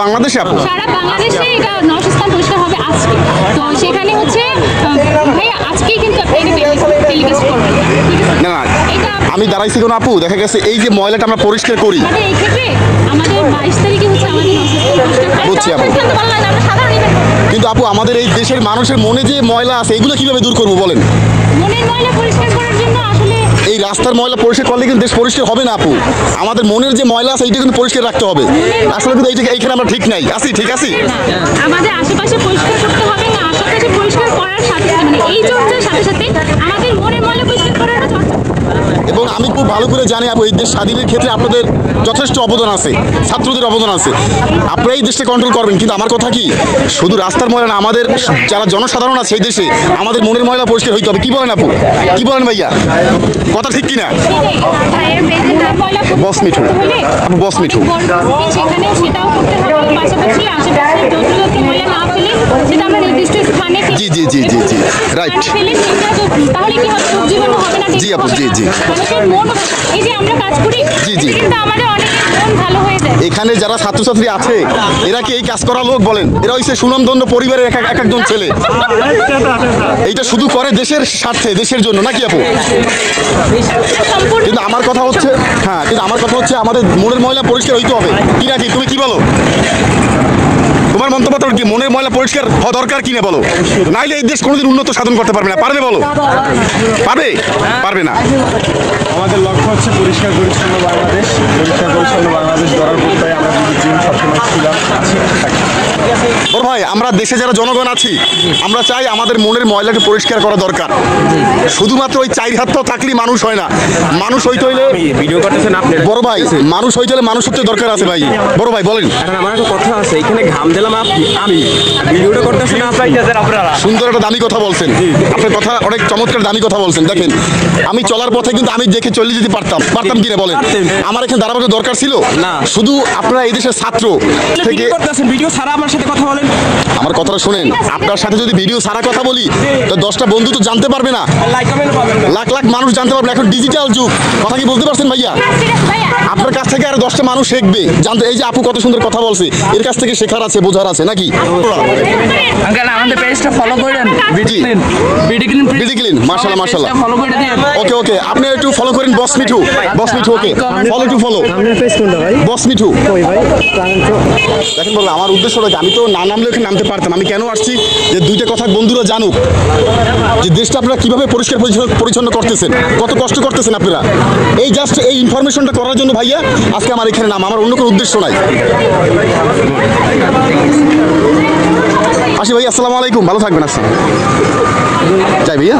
বাংলাদেশে আপু? সারা বাংলাদেশে এটা 9 স্থান পরিষ্কার হবে আজকে। তো সেখানে হচ্ছে ভাই আজকেই কিন্তু আপনি টেলিকাস্ট করবেন। না আমি দাঁড়াইছি কোনো আপু, দেখা গেছে এই যে ময়লাটা আমরা পরিষ্কার করি, মানে এই ক্ষেত্রে আমাদের 22 তারিখে হচ্ছে আমাদের 9 স্থান পরিষ্কার বুঝছি আপু। কিন্তু আপু আমাদের এই দেশের মানুষের মনে যে ময়লা আছে এগুলো কিভাবে দূর করবো বলেন? মনের ময়লা পরিষ্কার করার জন্য আসলে এই রাস্তার ময়লা পরিষ্কার করলে কিন্তু দেশ পরিষ্কার হবে না আপু। আমাদের মনের যে ময়লা আছে এইটা কিন্তু পরিষ্কার রাখতে হবে। আসলে কিন্তু এইখানে আমরা ঠিক নাই আছি, ঠিক আছি। আমাদের আশেপাশে পরিষ্কার করতে হবে না, আশেপাশে পরিষ্কার করার সাথে মানে এই চর্চার সাথে সাথে আমাদের মনের ময়লা পরিষ্কার করার চর্চা। এবং আমি খুব ভালো করে জানি আপু এই দেশ স্বাধীনের ক্ষেত্রে আপনাদের যথেষ্ট অবদান আছে, ছাত্রদের অবদান আছে, আপনারা এই দেশটা কন্ট্রোল করবেন। কিন্তু আমার কথা কি, শুধু রাস্তার ময়লা না, আমাদের যারা জনসাধারণ আছে এই দেশে আমাদের মনের ময়লা পরিষ্কার হইতে হবে। কি বলেন আপু, কি বলেন ভাইয়া, কথা ঠিক কিনা? বস মিঠু আপু, বস মিঠু সেখানে সেটাও করতে হবে, পাশাপাশি আশেপাশে যত ময়লা না ফেলে সেটা আমরা নির্দিষ্ট স্থানে জি জি জি জি জি রাইট। তাহলে কি হবে, জীবন হবে না। জি আপু, জি জি। মানুষের মন, এই যে আমরা কাজ করি, জি জি, কিন্তু আমাদের অনেকের মন ভালো হয়ে যায়। এখানে যারা ছাত্রছাত্রী আছে এরা কি এই কাজ করা লোক বলেন? এরা হচ্ছে সুনামধন্য পরিবারের এক একজন ছেলে। এইটা শুধু করে দেশের স্বার্থে, দেশের জন্য, নাকি আপু? কিন্তু আমার কথা হচ্ছে, হ্যাঁ, কিন্তু আমার কথা হচ্ছে আমাদের মনের ময়লা পরিষ্কার হইতে হবে, কি নাকি? তুমি কি বলো? তোমার মন্তব্য কি মনের ময়লা পরিষ্কার হওয়া দরকার কিনা বলো? নাইলে এই দেশ কোনোদিন উন্নত সাধন করতে পারবে না। পারবে বলো? পারবে? পারবে না। আমাদের লক্ষ্য হচ্ছে পরিষ্কার পরিচ্ছন্ন বাংলাদেশ। পরিষ্কার পরিচ্ছন্ন বাংলাদেশ গড়ার পূর্বে আমরা জিম সবসময় ছিলাম, আছি, থাকি। বড় ভাই, আমরা দেশে যারা জনগণ আছি আমরা চাই আমাদের মনের ময়লাকে পরিষ্কার করা দরকার। শুধুমাত্র ওই চাই হাতটাও থাকলেই মানুষ হয় না। মানুষ হইতে হইলে ভিডিও করতেছেন আপনি? বড় ভাই, মানুষ হইতে হলে মানুষ হতে দরকার আছে ভাই। বড় ভাই বলেন। এখন আমার একটা কথা আছে, এখানে ঘাম দিলাম আমি, ভিডিওটা করতেছেন আপনারা। সুন্দর একটা দামি কথা বলছেন, আপনার কথা অনেক চমৎকার দামি কথা বলছেন। দেখেন আমি চলার পথে কিন্তু আমি দেখে চলে যেতে পারতাম কিনা বলেন? আমার এখানে দাঁড়াবার দরকার ছিল না। শুধু আপনারা এই দেশের ছাত্র থেকে ভিডিও ছাড়া আমার সাথে কথা বলেন। আমার কথাটা শুনেন, আপনার সাথে যদি ভিডিও ছাড়া কথা বলি তো 10টা বন্ধু তো জানতে পারবে না, লাখ লাখ মানুষ জানতে পারবে। এখন ডিজিটাল যুগ, কথা কি বলতে পারছেন ভাইয়া? আপনার কাছ থেকে আরো 10টা মানুষ শিখবে, জানতে। এই যে আপু কত সুন্দর কথা বলছে, এর কাছ থেকে শেখার আছে, বোঝার আছে, নাকি? আমাদের পেজটা ফলো করেন, বিডি ক্লিন, মাশাআল্লাহ মাশাআল্লাহ। ফলো করে দিন। ওকে ওকে, আপনি একটু ফলো করেন বস মিঠু, বস মিঠু। ওকে, ফলো টু ফলো বস মিঠু। দেখেন বললাম আমার উদ্দেশ্যটা কি, আমি তো না নামলে ওখানে নামতে পারতাম। আমি কেন আসছি, যে দুইটা কথা বন্ধুরা জানুক যে দেশটা আপনারা কিভাবে পরিষ্কার পরিচ্ছন্ন করতেছেন, কত কষ্ট করতেছেন আপনারা। এই জাস্ট এই ইনফরমেশনটা করার জন্য ভাইয়া আজকে আমার এখানে নাম, আমার অন্য কোনো উদ্দেশ্য নাই। আসি ভাই, আসসালামু আলাইকুম, ভালো থাকবেন। আসসালাম, যাই ভাইয়া।